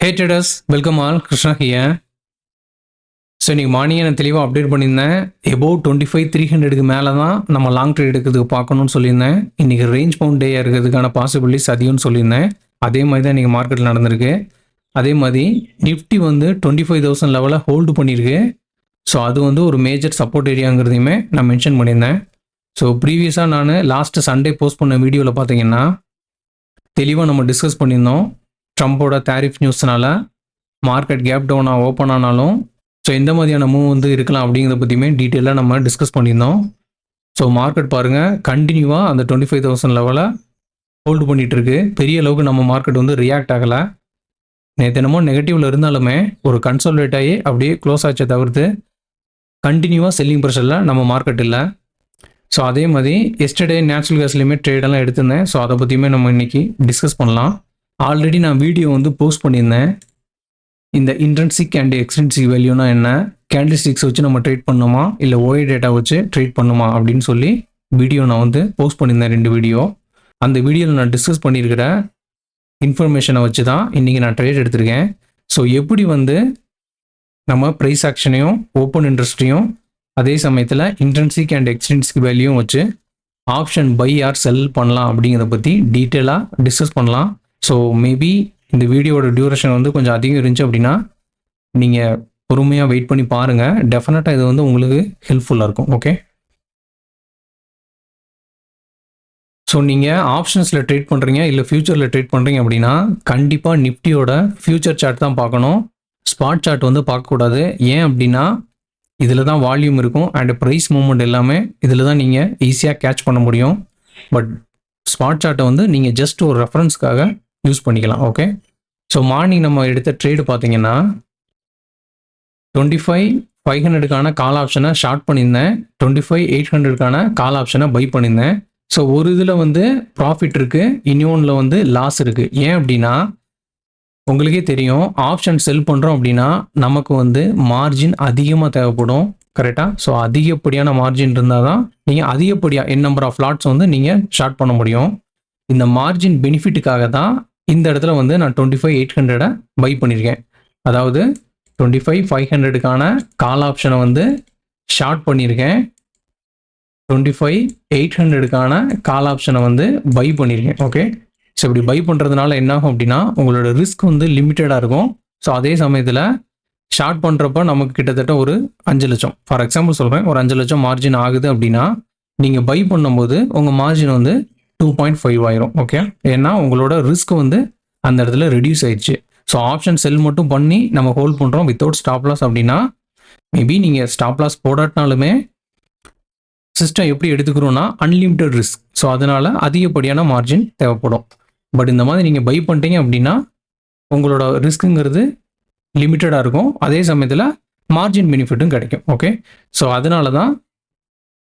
Hey traders, welcome all. Krishna here. So இன்றைக்கி morning நான் தெளிவாக அப்டேட் பண்ணியிருந்தேன். எபோவ் 25,300க்கு மேலே தான் நம்ம லாங் ட்ரேட் எடுக்கிறதுக்கு பார்க்கணும்னு சொல்லியிருந்தேன். இன்றைக்கி ரேஞ்ச் பவுண்ட் டே இருக்கிறதுக்கான பாசிபிலிட்டிஸ் அதிகம்னு சொல்லியிருந்தேன். அதே மாதிரி தான் இன்றைக்கி மார்க்கெட்டில் நடந்திருக்கு. அதே மாதிரி நிஃப்டி வந்து 25,000 லெவலில் ஹோல்டு பண்ணியிருக்கு. ஸோ அது வந்து ஒரு மேஜர் சப்போர்ட் ஏரியாங்கிறதையுமே நான் மென்ஷன் பண்ணியிருந்தேன். ஸோ ப்ரீவியஸாக நான் லாஸ்ட்டு சண்டே போஸ்ட் பண்ண வீடியோவில் பார்த்தீங்கன்னா தெளிவாக நம்ம டிஸ்கஸ் பண்ணியிருந்தோம். ட்ரம்போட டேரிஃப் நியூஸ்னால மார்க்கெட் கேப் டவுனாக ஓப்பன் ஆனாலும் ஸோ எந்த மாதிரியான மூவ் வந்து இருக்கலாம் அப்படிங்கிறத பற்றியுமே டீட்டெயிலாக நம்ம டிஸ்கஸ் பண்ணியிருந்தோம். ஸோ மார்க்கெட் பாருங்கள், கண்டினியூவாக அந்த 25,000 லெவலை ஹோல்டு பண்ணிகிட்ருக்கு. பெரிய அளவுக்கு நம்ம மார்க்கெட் வந்து ரியாக்ட் ஆகலை. நேற்று என்னமோ நெகட்டிவில் இருந்தாலுமே ஒரு கன்சாலிடேட் ஆகி அப்படியே க்ளோஸ் ஆச்சே தவிர்த்து கண்டினியூவாக செல்லிங் ப்ரெஷரில் நம்ம மார்க்கெட் இல்லை. ஸோ அதே மாதிரி எஸ்டர்டே நேச்சுரல் கேஸ்லேயுமே ட்ரேடெல்லாம் எடுத்திருந்தேன். ஸோ அதை பற்றியுமே நம்ம இன்றைக்கி டிஸ்கஸ் பண்ணலாம். ஆல்ரெடி நான் வீடியோ வந்து போஸ்ட் பண்ணியிருந்தேன். இந்த இன்ட்ரின்சிக் அண்ட் எக்ஸ்ட்ரின்சிக் வேல்யூனா என்ன, கேண்டில் ஸ்டிக்ஸ் வச்சு நம்ம ட்ரேட் பண்ணுமா இல்லை ஓஏ டேட்டா வச்சு ட்ரேட் பண்ணுமா அப்படின்னு சொல்லி வீடியோ நான் வந்து போஸ்ட் பண்ணியிருந்தேன் 2 வீடியோ. அந்த வீடியோவில் நான் டிஸ்கஸ் பண்ணியிருக்கிற இன்ஃபர்மேஷனை வச்சு தான் இன்றைக்கி நான் ட்ரேட் எடுத்திருக்கேன். ஸோ எப்படி வந்து நம்ம ப்ரைஸ் ஆக்ஷனையும் ஓப்பன் இன்ட்ரெஸ்ட்டையும் அதே சமயத்தில் இன்ட்ரின்சிக் அண்ட் எக்ஸ்ட்ரின்சிக் வேல்யூவும் வச்சு ஆப்ஷன் பை ஆர் செல் பண்ணலாம் அப்படிங்கிறத பற்றி டீட்டெயிலாக டிஸ்கஸ் பண்ணலாம். ஸோ மேபி இந்த வீடியோட டியூரேஷன் வந்து கொஞ்சம் அதிகம் இருந்துச்சு அப்படின்னா நீங்கள் பொறுமையாக வெயிட் பண்ணி பாருங்கள். டெஃபினட்டாக இது வந்து உங்களுக்கு ஹெல்ப்ஃபுல்லாக இருக்கும். ஓகே, ஸோ நீங்கள் ஆப்ஷன்ஸில் ட்ரேட் பண்ணுறீங்க இல்லை ஃப்யூச்சரில் ட்ரேட் பண்ணுறீங்க அப்படின்னா கண்டிப்பாக நிஃப்டியோட ஃப்யூச்சர் சார்ட் தான் பார்க்கணும். ஸ்பாட் சார்ட் வந்து பார்க்கக்கூடாது. ஏன் அப்படின்னா இதில் தான் வால்யூம் இருக்கும் அண்ட் ப்ரைஸ் மூவ்மெண்ட் எல்லாமே இதில் தான் நீங்கள் ஈஸியாக கேட்ச் பண்ண முடியும். பட் ஸ்பாட் சார்ட்டை வந்து நீங்கள் ஜஸ்ட் ஒரு ரெஃபரன்ஸ்க்காக யூஸ் பண்ணிக்கலாம். ஓகே, ஸோ மார்னிங் நம்ம எடுத்த ட்ரேடு பார்த்தீங்கன்னா 25,500க்கான கால் ஆப்ஷனை ஷார்ட் பண்ணியிருந்தேன். 25,800க்கான கால் ஆப்ஷனை பை பண்ணியிருந்தேன். ஸோ ஒரு இதில் வந்து ப்ராஃபிட் இருக்குது, இன்னொன்றில் வந்து லாஸ் இருக்குது. ஏன் அப்படின்னா உங்களுக்கே தெரியும், ஆப்ஷன் செல் பண்ணுறோம் அப்படின்னா நமக்கு வந்து மார்ஜின் அதிகமாக தேவைப்படும். கரெக்டாக? ஸோ அதிகப்படியான மார்ஜின் இருந்தால் தான் நீங்கள் அதிகப்படியாக நம்பர் ஆஃப் லாட்ஸ் வந்து நீங்கள் ஷார்ட் பண்ண முடியும். இந்த மார்ஜின் பெனிஃபிட்டுக்காக தான் இந்த இடத்துல வந்து நான் 25,800 பை பண்ணியிருக்கேன். அதாவது 25,500க்கான கால் ஆப்ஷனை வந்து ஷார்ட் பண்ணியிருக்கேன். 25,800க்கான கால் ஆப்ஷனை வந்து பை பண்ணியிருக்கேன். ஓகே, ஸோ இப்படி பை பண்ணுறதுனால என்னாகும் அப்படின்னா உங்களோட ரிஸ்க் வந்து லிமிட்டடாக இருக்கும். ஸோ அதே சமயத்தில் ஷார்ட் பண்ணுறப்ப நமக்கு கிட்டத்தட்ட ஒரு 5 லட்சம், ஃபார் எக்ஸாம்பிள் சொல்கிறேன், ஒரு 5 லட்சம் மார்ஜின் ஆகுது அப்படின்னா நீங்கள் பை பண்ணும்போது உங்கள் மார்ஜின் வந்து 2.5 ஆயிரும். ஓகே, ஏன்னா உங்களோட ரிஸ்க் வந்து அந்த இடத்துல ரெடியூஸ் ஆயிடுச்சு. ஸோ ஆப்ஷன் செல் மட்டும் பண்ணி நம்ம ஹோல்ட் பண்ணுறோம் வித்தவுட் ஸ்டாப் லாஸ் அப்படின்னா மேபி நீங்கள் ஸ்டாப் லாஸ் போடாட்டினாலுமே சிஸ்டம் எப்படி எடுத்துக்கிறோன்னா அன்லிமிட்டட் ரிஸ்க். ஸோ அதனால் அதிகப்படியான மார்ஜின் தேவைப்படும். பட் இந்த மாதிரி நீங்கள் பை பண்ணிட்டீங்க அப்படின்னா உங்களோட ரிஸ்க்குங்கிறது லிமிட்டடாக இருக்கும், அதே சமயத்தில் மார்ஜின் பெனிஃபிட்டும் கிடைக்கும். ஓகே, ஸோ அதனால தான்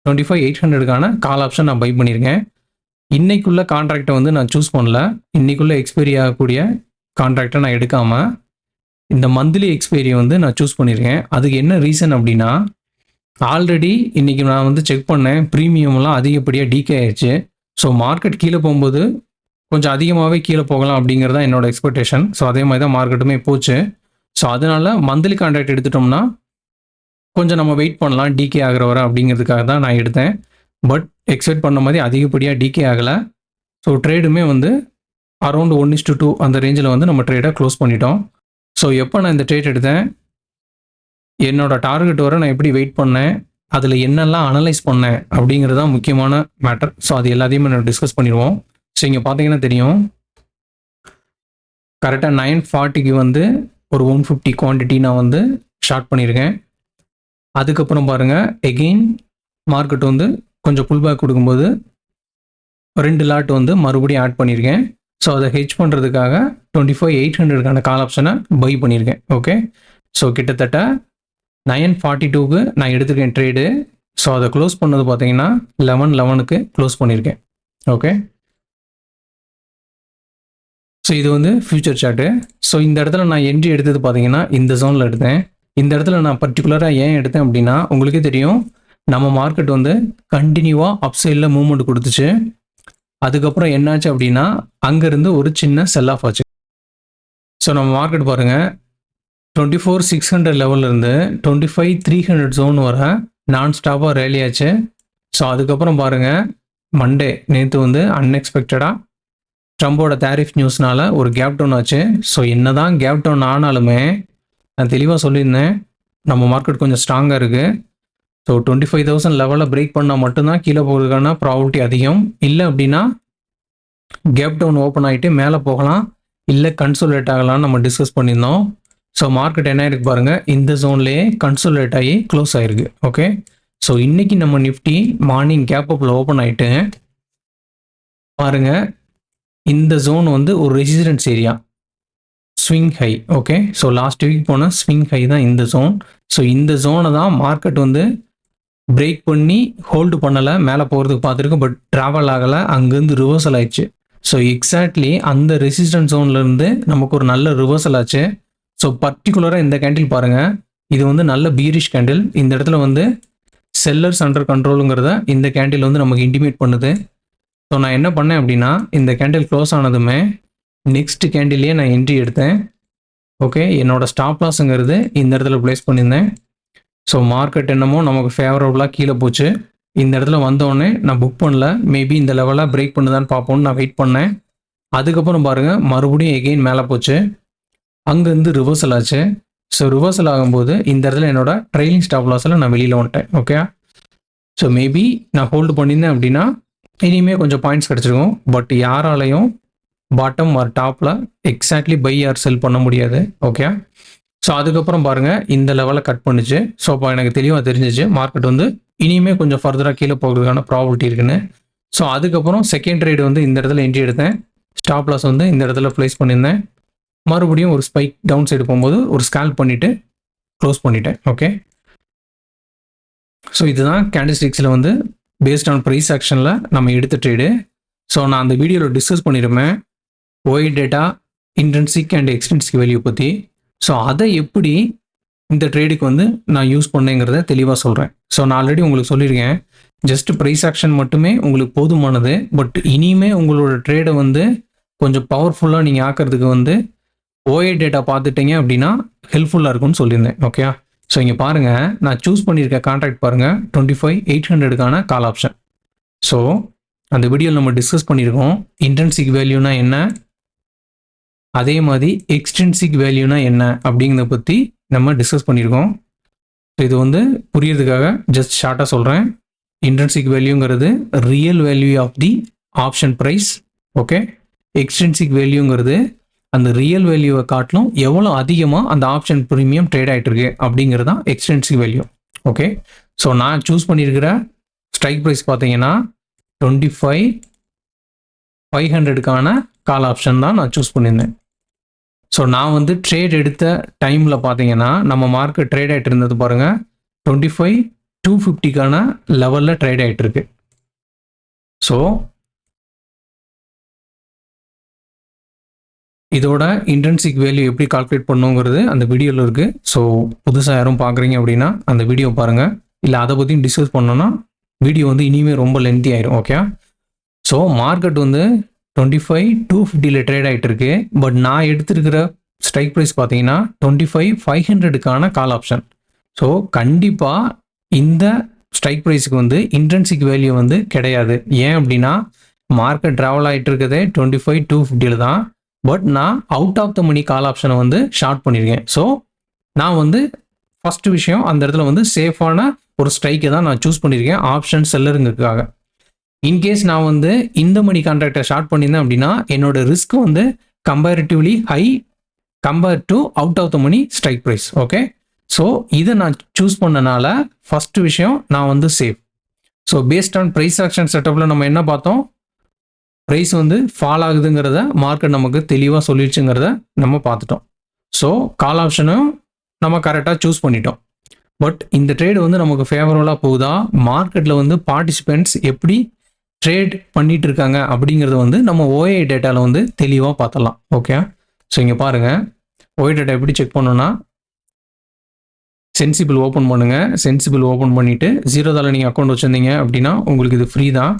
25,800க்கான கால் ஆப்ஷன் நான் பை பண்ணியிருக்கேன். இன்னைக்குள்ள கான்ட்ராக்டை வந்து நான் சூஸ் பண்ணல. இன்னைக்குள்ள எக்ஸ்பைரி ஆகக்கூடிய கான்ட்ராக்டை நான் எடுக்காமல் இந்த மந்த்லி எக்ஸ்பைரி வந்து நான் சூஸ் பண்ணியிருக்கேன். அதுக்கு என்ன ரீசன் அப்படின்னா ஆல்ரெடி இன்றைக்கி நான் வந்து செக் பண்ணேன், ப்ரீமியம்லாம் அதிகப்படியாக டீகே ஆயிடுச்சு. ஸோ மார்க்கெட் கீழே போகும்போது கொஞ்சம் அதிகமாகவே கீழே போகலாம் அப்படிங்கிறது தான் என்னோட எக்ஸ்பெக்டேஷன். ஸோ அதே மாதிரி தான் மார்க்கெட்டுமே போச்சு. ஸோ அதனால் மந்த்லி கான்ட்ராக்ட் எடுத்துட்டோம்னா கொஞ்சம் நம்ம வெயிட் பண்ணலாம் டீகே ஆகிற வர அப்படிங்கிறதுக்காக தான் நான் எடுத்தேன். பட் எக்ஸ்பெக்ட் பண்ண மாதிரி அதிகப்படியாக டீகே ஆகலை. ஸோ ட்ரேடுமே வந்து அரௌண்ட் 1:2 அந்த ரேஞ்சில் வந்து நம்ம ட்ரேடை க்ளோஸ் பண்ணிட்டோம். ஸோ எப்போ நான் இந்த ட்ரேட் எடுத்தேன், என்னோட டார்கெட் வர நான் எப்படி வெயிட் பண்ணேன், அதில் என்னெல்லாம் அனலைஸ் பண்ணேன் அப்படிங்கிறது தான் முக்கியமான மேட்டர். ஸோ அது எல்லாத்தையுமே நம்ம டிஸ்கஸ் பண்ணிடுவோம். ஸோ இங்கே பார்த்தீங்கன்னா தெரியும், கரெக்டாக 9:40க்கு வந்து ஒரு 150 குவான்டிட்டி நான் வந்து ஷார்ட் பண்ணியிருக்கேன். அதுக்கப்புறம் பாருங்கள், எகெயின் மார்க்கெட் வந்து கொஞ்சம் புல் பேக் கொடுக்கும்போது 2 லாட் வந்து மறுபடியும் ஆட் பண்ணியிருக்கேன். ஸோ அதை ஹெட்ஜ் பண்ணுறதுக்காக 25,800க்கான கால் ஆப்ஷனை பை பண்ணியிருக்கேன். ஓகே, ஸோ கிட்டத்தட்ட 9:42க்கு நான் எடுத்திருக்கேன் ட்ரேடு. ஸோ அதை க்ளோஸ் பண்ணது பார்த்தீங்கன்னா 11:11க்கு க்ளோஸ் பண்ணியிருக்கேன். ஓகே, ஸோ இது வந்து ஃபியூச்சர் சார்ட்டு. ஸோ இந்த இடத்துல நான் என்ட்ரி எடுத்தது பார்த்தீங்கன்னா இந்த ஜோனில் எடுத்தேன். இந்த இடத்துல நான் பர்டிகுலராக ஏன் எடுத்தேன் அப்படின்னா உங்களுக்கே தெரியும், நம்ம மார்க்கெட் வந்து கண்டினியூவாக அப்சைடில் மூவ்மெண்ட் கொடுத்துச்சு. அதுக்கப்புறம் என்னாச்சு அப்படின்னா அங்கேருந்து ஒரு சின்ன செல் ஆஃப் ஆச்சு. ஸோ நம்ம மார்க்கெட் பாருங்கள் 24,600 லெவல்லேருந்து 25,300 ஜோன் வர நான் ஸ்டாப்பாக ரேலி ஆச்சு. ஸோ அதுக்கப்புறம் பாருங்கள் மண்டே நேற்று வந்து அன்எக்ஸ்பெக்டடாக ட்ரம்போட டேரிஃப் நியூஸ்னால ஒரு கேப் டவுன் ஆச்சு. ஸோ என்ன தான் கேப் டவுன் ஆனாலுமே நான் தெளிவாக சொல்லியிருந்தேன் நம்ம மார்க்கெட் கொஞ்சம் ஸ்ட்ராங்காக இருக்குது. ஸோ 25,000 லெவலில் பிரேக் பண்ணால் மட்டும்தான் கீழே போகிறதுக்கான ப்ராபபிலிட்டி அதிகம். இல்லை அப்படின்னா கேப் டவுன் ஓப்பன் ஆகிட்டு மேலே போகலாம், இல்லை கன்சோலேட் ஆகலாம்னு நம்ம டிஸ்கஸ் பண்ணியிருந்தோம். ஸோ மார்க்கெட் என்ன ஆயிருக்கு பாருங்கள், இந்த ஜோன்லேயே கன்சோலேட் ஆகி க்ளோஸ் ஆகிருக்கு. ஓகே, ஸோ இன்றைக்கி நம்ம நிஃப்டி மார்னிங் கேப் அப்பில் ஓப்பன் ஆகிட்டு பாருங்கள் இந்த ஜோன் வந்து ஒரு resistance area, swing high. Okay, so last week போன ஸ்விங் ஹை தான் இந்த ஜோன். ஸோ இந்த ஜோனை தான் மார்க்கெட் வந்து பிரேக் பண்ணி ஹோல்டு பண்ணலை, மேலே போகிறதுக்கு பார்த்துருக்கு, பட் ட்ராவல் ஆகலை, அங்கேருந்து ரிவர்சல் ஆயிடுச்சு. ஸோ எக்ஸாக்ட்லி அந்த ரெசிஸ்டன்ஸ் ஜோன்லேருந்து நமக்கு ஒரு நல்ல ரிவர்சல் ஆச்சு. ஸோ பர்டிகுலராக இந்த கேண்டில் பாருங்கள், இது வந்து நல்ல பீரிஷ் கேண்டில். இந்த இடத்துல வந்து செல்லர்ஸ் அண்டர் கண்ட்ரோலுங்கிறத இந்த கேண்டில் வந்து நமக்கு இன்டிமேட் பண்ணுது. ஸோ நான் என்ன பண்ணேன் அப்படின்னா, இந்த கேண்டில் க்ளோஸ் ஆனதுமே நெக்ஸ்ட் கேண்டில்லையே நான் என்ட்ரி எடுத்தேன். ஓகே, என்னோட ஸ்டாப் லாஸுங்கிறது இந்த இடத்துல ப்ளேஸ் பண்ணியிருந்தேன். ஸோ மார்க்கெட் என்னமோ நமக்கு ஃபேவரபுளாக கீழே போச்சு. இந்த இடத்துல வந்தோடனே நான் புக் பண்ணல, மேபி இந்த லெவலாக பிரேக் பண்ணுதான்னு பார்ப்போன்னு நான் வெயிட் பண்ணேன். அதுக்கப்புறம் பாருங்கள் மறுபடியும் எகெயின் மேலே போச்சு, அங்கேருந்து ரிவர்சல் ஆச்சு. ஸோ ரிவர்சல் ஆகும்போது இந்த இடத்துல என்னோட ட்ரைலிங் ஸ்டாப் லாஸில் நான் வெளியில் வந்துட்டேன். ஓகே, ஸோ மேபி நான் ஹோல்டு பண்ணியிருந்தேன் அப்படின்னா இனிமேல் கொஞ்சம் பாயிண்ட்ஸ் கிடச்சிருக்கும். பட் யாராலையும் பாட்டம் ஆர் டாப்பில் எக்ஸாக்ட்லி பை ஆர் செல் பண்ண முடியாது. ஓகே, ஸோ அதுக்கப்புறம் பாருங்கள் இந்த லெவலில் கட் பண்ணிச்சு. ஸோ அப்போ எனக்கு தெளிவாக தெரிஞ்சிச்சு மார்க்கெட் வந்து இனிமேல் கொஞ்சம் ஃபர்தராக கீழே போகிறதுக்கான ப்ராபபிலிட்டி இருக்குன்னு. ஸோ அதுக்கப்புறம் செகண்ட் ட்ரேட் வந்து இந்த இடத்துல என்ட்ரி எடுத்தேன், ஸ்டாப் லாஸ் வந்து இந்த இடத்துல ப்ளேஸ் பண்ணியிருந்தேன். மறுபடியும் ஒரு ஸ்பைக் டவுன் சைடு போகும்போது ஒரு ஸ்கேல்ப் பண்ணிவிட்டு க்ளோஸ் பண்ணிட்டேன். ஓகே, ஸோ இதுதான் கேண்டில்ஸ்டிக்ஸில் வந்து பேஸ்ட் ஆன் ப்ரைஸ் ஆக்ஷனில் நம்ம எடுத்த ட்ரேடு. ஸோ நான் அந்த வீடியோவில் டிஸ்கஸ் பண்ணியிருப்பேன் why data, intrinsic and extrinsic value பற்றி. ஸோ அதை எப்படி இந்த ட்ரேடுக்கு வந்து நான் யூஸ் பண்ணேங்கிறத தெளிவாக சொல்கிறேன். ஸோ நான் ஆல்ரெடி உங்களுக்கு சொல்லியிருக்கேன், ஜஸ்ட் ப்ரைஸ் ஆக்ஷன் மட்டுமே உங்களுக்கு போதுமானது. பட் இனிமேல் உங்களோட ட்ரேடை வந்து கொஞ்சம் பவர்ஃபுல்லாக நீங்கள் ஆக்கிறதுக்கு வந்து ஓஏ டேட்டா பார்த்துட்டீங்க அப்படின்னா ஹெல்ப்ஃபுல்லாக இருக்கும்னு சொல்லியிருந்தேன். ஓகே, ஸோ இங்கே பாருங்கள் நான் சூஸ் பண்ணியிருக்க கான்ட்ராக்ட் பாருங்கள் 25,800க்கான கால் ஆப்ஷன். ஸோ அந்த வீடியோவில் நம்ம டிஸ்கஸ் பண்ணியிருக்கோம் இன்ட்ரின்சிக் வேல்யூனா என்ன, அதே மாதிரி எக்ஸ்ட்ரின்சிக் வேல்யூனா என்ன அப்படிங்கிறத பற்றி நம்ம டிஸ்கஸ் பண்ணியிருக்கோம். ஸோ இது வந்து புரியறதுக்காக ஜஸ்ட் ஷார்ட்டாக சொல்கிறேன். இன்ட்ரின்சிக் வேல்யூங்கிறது real value of the option price. Okay, extrinsic வேல்யூங்கிறது அந்த ரியல் வேல்யூவை காட்டிலும் எவ்வளோ அதிகமாக அந்த ஆப்ஷன் ப்ரீமியம் ட்ரேட் ஆகிட்டு இருக்கு அப்படிங்கிறது தான் எக்ஸ்ட்ரின்சிக் வேல்யூ. ஓகே, ஸோ நான் சூஸ் பண்ணியிருக்கிற ஸ்ட்ரைக் ப்ரைஸ் பார்த்தீங்கன்னா 25,500க்கான கால் ஆப்ஷன் தான் நான் சூஸ் பண்ணியிருந்தேன். ஸோ நான் வந்து ட்ரேட் எடுத்த டைமில் பார்த்தீங்கன்னா நம்ம மார்க்கெட் ட்ரேட் ஆகிட்டு இருந்தது பாருங்கள் 25,250க்கான லெவலில் ட்ரேட் ஆகிட்டு இருக்கு. ஸோ இதோட இன்ட்ரின்சிக் வேல்யூ எப்படி கால்குலேட் பண்ணுங்கிறது அந்த வீடியோவில் இருக்குது. ஸோ புதுசாக யாரும் பார்க்குறீங்க அப்படின்னா அந்த வீடியோ பாருங்கள். இல்லை அதை பற்றியும் டிஸ்கஸ் பண்ணோன்னா வீடியோ வந்து இனிமேல் ரொம்ப லென்த்தி ஆயிரும். ஓகே, ஸோ மார்க்கெட் வந்து 25,250ல் ட்ரேட் ஆகிட்டு இருக்கு. பட் நான் எடுத்திருக்கிற ஸ்ட்ரைக் ப்ரைஸ் பார்த்தீங்கன்னா 25,500க்கான கால் ஆப்ஷன். ஸோ கண்டிப்பாக இந்த ஸ்ட்ரைக் ப்ரைஸுக்கு வந்து இன்ட்ரின்சிக் வேல்யூ வந்து கிடையாது. ஏன் அப்படின்னா மார்க்கெட் ட்ராவல் ஆகிட்டு இருக்கிறதே 25,250ல் தான். பட் நான் அவுட் ஆஃப் த மணி கால் ஆப்ஷனை வந்து ஷார்ட் பண்ணியிருக்கேன். ஸோ நான் வந்து ஃபஸ்ட்டு விஷயம் அந்த இடத்துல வந்து சேஃபான ஒரு ஸ்ட்ரைக்கை தான் நான் சூஸ் பண்ணியிருக்கேன் ஆப்ஷன் செல்லருங்கிறதுக்காக. இன்கேஸ் நான் வந்து இந்த மணி கான்ட்ராக்டை ஷார்ட் பண்ணியிருந்தேன் அப்படின்னா என்னோட ரிஸ்க் வந்து comparatively high compared to out of the money strike price. Okay, so இதை நான் சூஸ் பண்ணனால ஃபஸ்ட்டு விஷயம் நான் வந்து safe. So based on price action செட்டப்பில் நம்ம என்ன பார்த்தோம், ப்ரைஸ் வந்து ஃபால் ஆகுதுங்கிறத மார்க்கெட் நமக்கு தெளிவாக சொல்லிடுச்சுங்கிறத நம்ம பார்த்துட்டோம். ஸோ கால் ஆப்ஷனும் நம்ம கரெக்டாக சூஸ் பண்ணிட்டோம். பட் இந்த ட்ரேடு வந்து நமக்கு ஃபேவரபுளாக போகுதா, மார்க்கெட்டில் வந்து பார்ட்டிசிபெண்ட்ஸ் எப்படி ட்ரேட் பண்ணிட்டு இருக்காங்க அப்படிங்கிறத வந்து நம்ம ஓஏ டேட்டாவில் வந்து தெளிவாக பார்த்துடலாம். ஓகே, ஸோ இங்கே பாருங்கள் ஓஏ டேட்டா எப்படி செக் பண்ணோன்னா சென்சிபிள் ஓப்பன் பண்ணுங்கள். சென்சிபிள் ஓப்பன் பண்ணிவிட்டு $0 நீங்கள் அக்கௌண்ட் வச்சுருந்தீங்க அப்படின்னா உங்களுக்கு இது ஃப்ரீ தான்.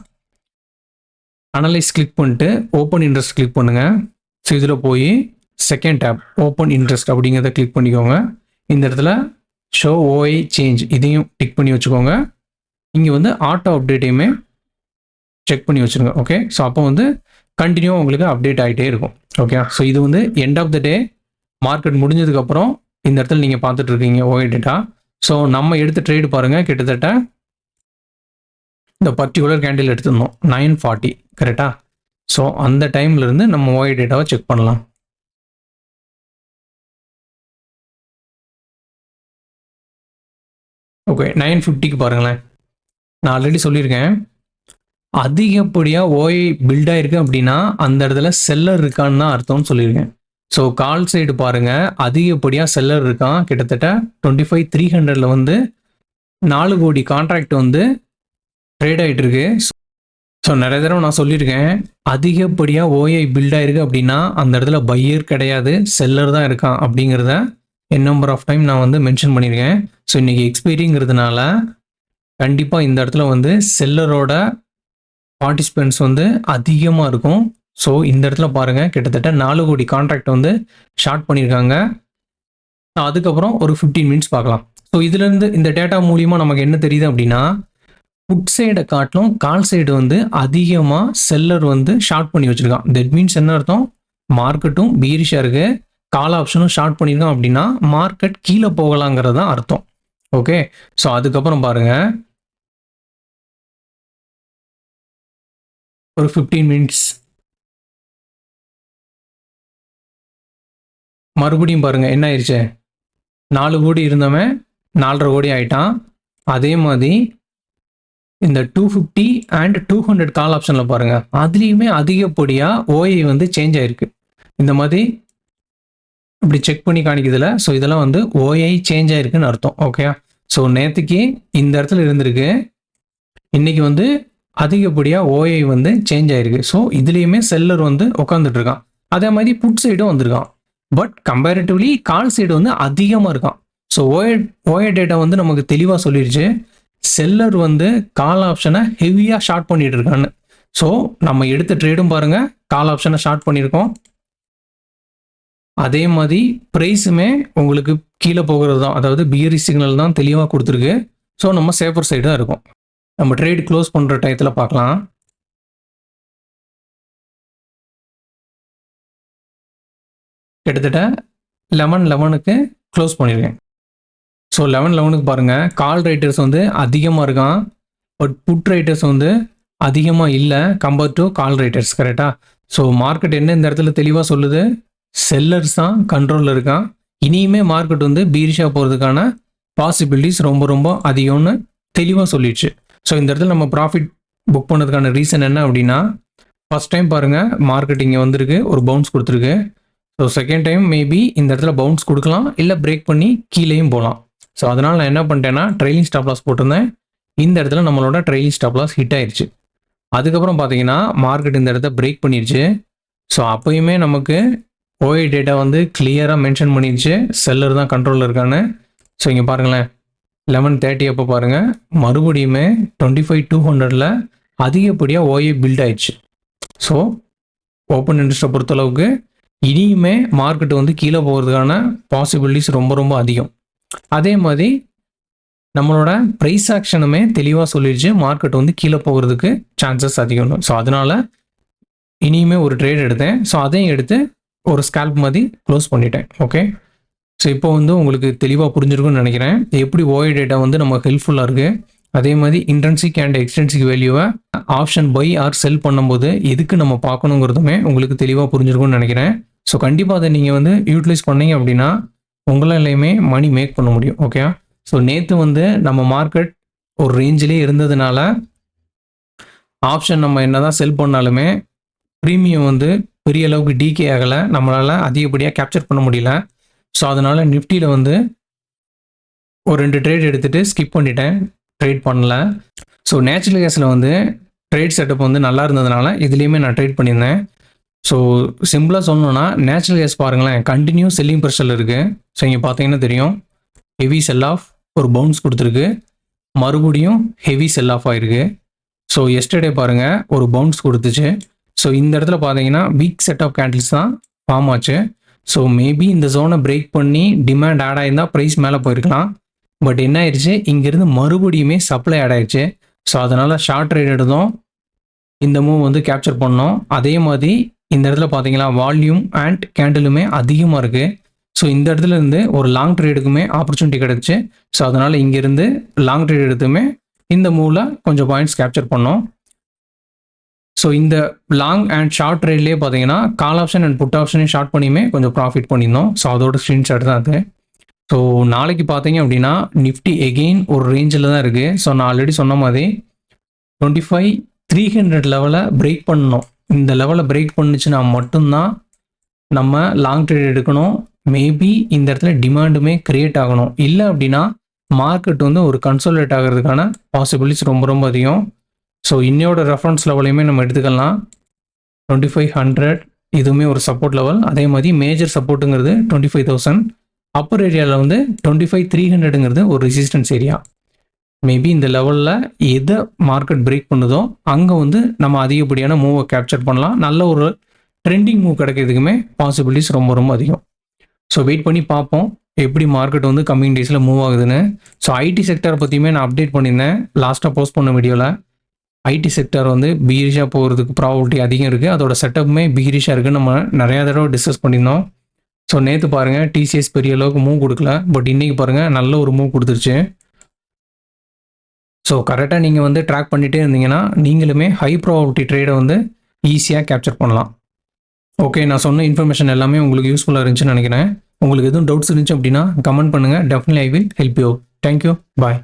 அனலைஸ் கிளிக் பண்ணிட்டு ஓப்பன் இன்ட்ரெஸ்ட் கிளிக் பண்ணுங்கள். ஸோ இதில் போய் செகண்ட் டேப் ஓப்பன் இன்ட்ரெஸ்ட் அப்படிங்கிறத கிளிக் பண்ணிக்கோங்க. இந்த இடத்துல ஷோ ஓஐ சேஞ்ச் இதையும் டிக் பண்ணி வச்சுக்கோங்க. இங்கே வந்து ஆட்டோ அப்டேட்டையுமே செக் பண்ணி வச்சுருங்க. ஓகே, ஸோ அப்போ வந்து கண்டினியூ உங்களுக்கு அப்டேட் ஆகிட்டே இருக்கும். ஓகே, ஸோ இது வந்து end of the day market முடிஞ்சதுக்கப்புறம் இந்த இடத்துல நீங்கள் பார்த்துட்டு இருக்கீங்க ஓஐ டேட்டா. ஸோ நம்ம எடுத்த ட்ரேடு பாருங்கள், கிட்டத்தட்ட இந்த பர்டிகுலர் கேண்டில் எடுத்துருந்தோம் 940 கரெக்டாக. ஸோ அந்த டைம்லேருந்து நம்ம ஓஐ டேட்டாவை செக் பண்ணலாம். ஓகே, 950க்கு பாருங்களேன். நான் ஆல்ரெடி சொல்லியிருக்கேன், அதிகப்படியாக ஓஐ பில்ட் ஆயிருக்கு அப்படின்னா அந்த இடத்துல செல்லர் இருக்கான்னு தான் அர்த்தம்னு சொல்லியிருக்கேன். ஸோ கால் சைடு பாருங்கள், அதிகப்படியாக செல்லர் இருக்கான். கிட்டத்தட்ட 25,300ல் வந்து 4 கோடி கான்ட்ராக்ட் வந்து ட்ரேட் ஆகிட்டு இருக்கு. ஸோ நிறைய தடவை நான் சொல்லியிருக்கேன், அதிகப்படியாக ஓஐ பில்ட் ஆயிருக்கு அப்படின்னா அந்த இடத்துல பையர் கிடையாது, செல்லர் தான் இருக்கான் அப்படிங்கிறத நம்பர் ஆஃப் டைம் நான் வந்து மென்ஷன் பண்ணியிருக்கேன். ஸோ இன்றைக்கி எக்ஸ்பைரிங்கிறதுனால கண்டிப்பாக இந்த இடத்துல வந்து செல்லரோட பார்ட்டிசிபென்ட்ஸ் வந்து அதிகமாக இருக்கும். ஸோ இந்த இடத்துல பாருங்கள், கிட்டத்தட்ட 4 கோடி கான்ட்ராக்ட் வந்து ஷார்ட் பண்ணியிருக்காங்க. அதுக்கப்புறம் ஒரு 15 மினிட்ஸ் பார்க்கலாம். ஸோ இதுலேருந்து இந்த டேட்டா மூலியமாக நமக்கு என்ன தெரியுது அப்படின்னா, புட் சைடை காட்டிலும் கால் சைடு வந்து அதிகமாக செல்லர் வந்து ஷார்ட் பண்ணி வச்சுருக்கான். தட் மீன்ஸ் என்ன அர்த்தம், மார்க்கெட்டும் பீரிஷாக இருக்குது, கால் ஆப்ஷனும் ஷார்ட் பண்ணியிருக்கோம் அப்படின்னா மார்க்கெட் கீழே போகலாங்கிறது தான் அர்த்தம். ஓகே, ஸோ அதுக்கப்புறம் பாருங்கள், ஒரு 15 மினிட்ஸ் மறுபடியும் பாருங்கள் என்ன ஆயிடுச்சு, 4 கோடி இருந்தவன் 4.5 கோடி ஆயிட்டான். அதே மாதிரி இந்த 250 அண்ட் 200 கால் ஆப்ஷனில் பாருங்கள், அதுலேயுமே அதிகப்படியாக ஓஐ வந்து சேஞ்ச் ஆயிருக்கு. இந்த மாதிரி இப்படி செக் பண்ணி காணிக்குதுல. ஸோ இதெல்லாம் வந்து ஓஐ சேஞ்ச் ஆயிருக்குன்னு அர்த்தம். ஓகே, ஸோ நேற்றுக்கு இந்த இடத்துல இருந்திருக்கு, இன்னைக்கு வந்து அதிகப்படியாக ஓஐ வந்து சேஞ்ச் ஆயிருக்கு. ஸோ இதுலேயுமே செல்லர் வந்து உட்காந்துட்டு இருக்கான். அதே மாதிரி புட் சைடும் வந்திருக்கான். பட் கம்பேரிட்டிவ்லி கால் சைடு வந்து அதிகமாக இருக்கான். ஸோ ஓஐ டேட்டா வந்து நமக்கு தெளிவாக சொல்லிடுச்சு, செல்லர் வந்து கால் ஆப்ஷனை ஹெவியாக ஷார்ட் பண்ணிட்டு இருக்கான்னு. ஸோ நம்ம எடுத்த ட்ரேடும் பாருங்கள், கால் ஆப்ஷனை ஷார்ட் பண்ணியிருக்கோம். அதே மாதிரி ப்ரைஸுமே உங்களுக்கு கீழே போகிறது தான், அதாவது பியரிஷ் சிக்னல் தான் தெளிவாக கொடுத்துருக்கு. ஸோ நம்ம சேஃபர் சைடு தான் இருக்கும். நம்ம ட்ரேட் க்ளோஸ் பண்ணுற டயத்தில் பார்க்கலாம். கிட்டத்தட்ட 11:11க்கு க்ளோஸ் பண்ணியிருக்கேன். ஸோ 11:11க்கு பாருங்கள், கால் ரைட்டர்ஸ் வந்து அதிகமாக இருக்கான், பட் புட் ரைட்டர்ஸ் வந்து அதிகமாக இல்லை கம்பேர்ட் டு கால் ரைட்டர்ஸ். கரெக்டாக. ஸோ மார்க்கெட் என்ன இந்த இடத்துல தெளிவாக சொல்லுது, செல்லர்ஸ் தான் கண்ட்ரோலில் இருக்கான். இனியுமே மார்க்கெட் வந்து பீரிஷாக போகிறதுக்கான பாசிபிலிட்டிஸ் ரொம்ப ரொம்ப அதிகம்னு தெளிவாக சொல்லிடுச்சு. ஸோ இந்த இடத்துல நம்ம ப்ராஃபிட் புக் பண்ணதுக்கான ரீசன் என்ன அப்படின்னா, ஃபஸ்ட் டைம் பாருங்கள் மார்க்கெட் இங்கே வந்திருக்கு, ஒரு பவுன்ஸ் கொடுத்துருக்கு. ஸோ செகண்ட் டைம் மேபி இந்த இடத்துல பவுன்ஸ் கொடுக்கலாம், இல்லை பிரேக் பண்ணி கீழேயும் போகலாம். ஸோ அதனால் நான் என்ன பண்ணிட்டேன்னா ட்ரைலிங் ஸ்டாப் லாஸ் போட்டிருந்தேன். இந்த இடத்துல நம்மளோட ட்ரைலிங் ஸ்டாப் லாஸ் ஹிட் ஆயிடுச்சு. அதுக்கப்புறம் பார்த்தீங்கன்னா மார்க்கெட் இந்த இடத்த பிரேக் பண்ணிடுச்சு. ஸோ அப்போயுமே நமக்கு ஓஐ டேட்டா வந்து கிளியராக மென்ஷன் பண்ணிடுச்சு, செல்லர் தான் கண்ட்ரோலில் இருக்கான்னு. ஸோ இங்கே பாருங்களேன், 11:30 அப்போ பாருங்கள், மறுபடியுமே 25,200ல் அதிகப்படியாக ஓஐ பில்ட் ஆயிடுச்சு. ஸோ ஓப்பன் இன்ட்ரெஸ்ட்டை பொறுத்தளவுக்கு இனியுமே மார்க்கெட் வந்து கீழே போகிறதுக்கான பாசிபிலிட்டிஸ் ரொம்ப ரொம்ப அதிகம். அதே மாதிரி நம்மளோட ப்ரைஸ் ஆக்ஷனுமே தெளிவாக சொல்லிடுச்சு, மார்க்கெட் வந்து கீழே போகிறதுக்கு சான்சஸ் அதிகம். ஸோ அதனால் இனியுமே ஒரு ட்ரேட் எடுத்தேன். ஸோ அதையும் எடுத்து ஒரு ஸ்கேல்ப் மாதிரி க்ளோஸ் பண்ணிட்டேன். ஓகே, ஸோ இப்போ வந்து உங்களுக்கு தெளிவாக புரிஞ்சிருக்குன்னு நினைக்கிறேன், எப்படி ஓஐ டேட்டா வந்து நமக்கு ஹெல்ப்ஃபுல்லாக இருக்குது. அதே மாதிரி இன்ட்ரென்சிக் அண்ட் எக்ஸ்ட்ரென்சிக் வேல்யூவை ஆப்ஷன் பை ஆர் செல் பண்ணும்போது எதுக்கு நம்ம பார்க்கணுங்கிறதுமே உங்களுக்கு தெளிவாக புரிஞ்சிருக்குன்னு நினைக்கிறேன். ஸோ கண்டிப்பாக அதை நீங்கள் வந்து யூட்டிலைஸ் பண்ணீங்க அப்படின்னா உங்களாலையுமே மணி மேக் பண்ண முடியும். ஓகே, ஸோ நேற்று வந்து நம்ம மார்க்கெட் ஒரு ரேஞ்சிலே இருந்ததுனால ஆப்ஷன் நம்ம என்ன தான் செல் பண்ணாலுமே ப்ரீமியம் வந்து பெரிய அளவுக்கு டிகே ஆகலை, நம்மளால் அதிகப்படியாக கேப்சர் பண்ண முடியல. ஸோ அதனால் நிஃப்டியில் வந்து ஒரு 2 ட்ரேட் எடுத்துகிட்டு ஸ்கிப் பண்ணிட்டேன், ட்ரேட் பண்ணல. ஸோ நேச்சுரல் கேஸில் வந்து ட்ரேட் செட்டப் வந்து நல்லா இருந்ததுனால இதுலேயுமே நான் ட்ரேட் பண்ணியிருந்தேன். ஸோ சிம்பிளாக சொல்லணும்னா நேச்சுரல் கேஸ் பாருங்களேன், கண்டினியூ செல்லிங் ப்ரெஷரில் இருக்குது. ஸோ இங்கே பார்த்தீங்கன்னா தெரியும், ஹெவி செல் ஆஃப், ஒரு பவுன்ஸ் கொடுத்துருக்கு, மறுபடியும் ஹெவி செல் ஆஃப் ஆகிருக்கு. ஸோ எஸ்டர்டே பாருங்கள் ஒரு பவுன்ஸ் கொடுத்துச்சு. ஸோ இந்த இடத்துல பார்த்தீங்கன்னா வீக் செட் ஆஃப் கேண்டில்ஸ் தான் ஃபார்ம் ஆச்சு. ஸோ மேபி இந்த ஜோனை பிரேக் பண்ணி டிமாண்ட் ஆட் ஆயிருந்தால் ப்ரைஸ் மேலே போயிருக்கலாம். பட் என்ன ஆயிடுச்சு, இங்கேருந்து மறுபடியுமே சப்ளை ஆட் ஆயிடுச்சு. ஸோ அதனால் ஷார்ட் ட்ரேட் எடுத்தோம், இந்த மூவ் வந்து கேப்சர் பண்ணோம். அதே மாதிரி இந்த இடத்துல பார்த்தீங்களா வால்யூம் அண்ட் கேண்டிலுமே அதிகமாக இருக்குது. ஸோ இந்த இடத்துல இருந்து ஒரு லாங் ட்ரேடுக்குமே ஆப்பர்ச்சுனிட்டி கிடச்சி. ஸோ அதனால் இங்கேருந்து லாங் ட்ரேட் எடுத்துமே இந்த மூவில் கொஞ்சம் பாயிண்ட்ஸ் கேப்சர் பண்ணோம். ஸோ இந்த லாங் அண்ட் ஷார்ட் ட்ரேட்லேயே பார்த்தீங்கன்னா கால் ஆப்ஷன் அண்ட் புட் ஆப்ஷனையும் ஷார்ட் பண்ணியுமே கொஞ்சம் ப்ராஃபிட் பண்ணியிருந்தோம். ஸோ அதோட ஸ்க்ரீன்ஷாட் தான் அது. ஸோ நாளைக்கு பார்த்தீங்க அப்படின்னா நிஃப்டி எகெயின் ஒரு ரேஞ்சில் தான் இருக்குது. ஸோ நான் ஆல்ரெடி சொன்ன மாதிரி 25,300 லெவலை பிரேக் பண்ணணும். இந்த லெவலை பிரேக் பண்ணுச்சுன்னா மட்டும்தான் நம்ம லாங் ட்ரேட் எடுக்கணும். மேபி இந்த இடத்துல டிமாண்டுமே கிரியேட் ஆகணும். இல்லை அப்படின்னா மார்க்கெட் வந்து ஒரு கன்சோலேட் ஆகிறதுக்கான பாசிபிலிட்டிஸ் ரொம்ப ரொம்ப அதிகம். ஸோ இன்னையோட ரெஃபரன்ஸ் லெவலையுமே நம்ம எடுத்துக்கலாம். 2500 இதுவுமே ஒரு சப்போர்ட் லெவல். அதே மாதிரி மேஜர் சப்போர்ட்டுங்கிறது 25,000. அப்பர் ஏரியாவில் வந்து 25,300ங்கிறது ஒரு ரெசிஸ்டன்ஸ் ஏரியா. மேபி இந்த லெவலில் எதை மார்க்கெட் பிரேக் பண்ணுதோ அங்கே வந்து நம்ம அதிகப்படியான மூவை கேப்சர் பண்ணலாம். நல்ல ஒரு ட்ரெண்டிங் மூவ் கிடைக்கிறதுக்குமே பாசிபிலிட்டிஸ் ரொம்ப ரொம்ப அதிகம். ஸோ வெயிட் பண்ணி பார்ப்போம் எப்படி மார்க்கெட் வந்து கம்மிங் டேஸில் மூவ் ஆகுதுன்னு. ஸோ ஐடி செக்டரை பற்றியுமே நான் அப்டேட் பண்ணியிருந்தேன் லாஸ்ட்டாக போஸ்ட் பண்ண வீடியோவில். ஐடி செக்டர் வந்து பீரிஷாக போகிறதுக்கு ப்ராபபிலிட்டி அதிகம் இருக்குது. அதோட செட்டப்புமே பீரிஷாக இருக்குன்னு நம்ம நிறையா தடவை டிஸ்கஸ் பண்ணியிருந்தோம். ஸோ நேற்று பாருங்கள் டிசிஎஸ் பெரிய அளவுக்கு மூவ் கொடுக்கல. பட் இன்றைக்கி பாருங்கள் நல்ல ஒரு மூவ் கொடுத்துருச்சு. ஸோ கரெக்டாக நீங்கள் வந்து ட்ராக் பண்ணிகிட்டே இருந்தீங்கன்னா நீங்களுமே ஹை ப்ராபபிலிட்டி ட்ரேடை வந்து ஈஸியாக கேப்சர் பண்ணலாம். ஓகே, நான் சொன்ன இன்ஃபர்மேஷன் எல்லாமே உங்களுக்கு யூஸ்ஃபுல்லாக இருந்துச்சுன்னு நினைக்கிறேன். உங்களுக்கு எதுவும் டவுட்ஸ் இருந்துச்சு அப்படின்னா கமெண்ட் பண்ணுங்கள். Definitely I will help you. Thank you, bye.